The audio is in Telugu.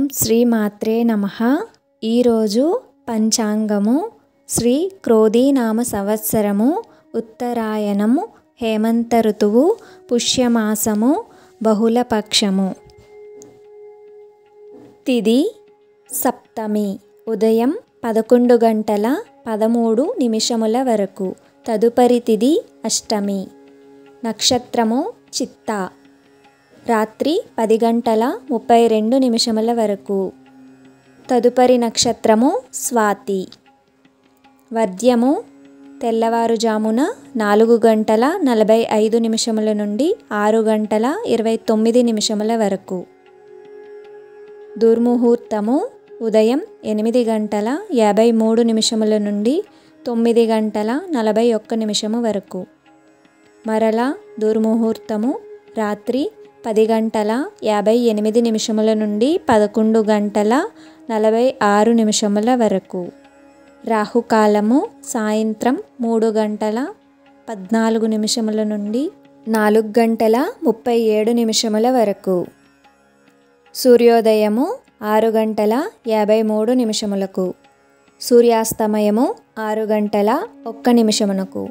ఓం శ్రీ మాత్రే నమః. ఈరోజు పంచాంగము శ్రీ క్రోధీనామ సంవత్సరము ఉత్తరాయణము హేమంత ఋతువు పుష్యమాసము బహుళపక్షము. తిథి సప్తమి ఉదయం 11:13 వరకు. తదుపరి తిథి అష్టమి. నక్షత్రము చిత్తా. రాత్రి 10:32 వరకు. తదుపరి నక్షత్రము స్వాతి. వర్ధ్యము తెల్లవారుజామున 4:45 నుండి 6:29 వరకు. దుర్ముహూర్తము ఉదయం 8:53 నుండి 9:41 వరకు. మరలా దుర్ముహూర్తము రాత్రి 10:58 నుండి 11:46 వరకు. రాహుకాలము సాయంత్రం 3:14 నుండి 4:37 వరకు. సూర్యోదయము 6:53. సూర్యాస్తమయము 6:01.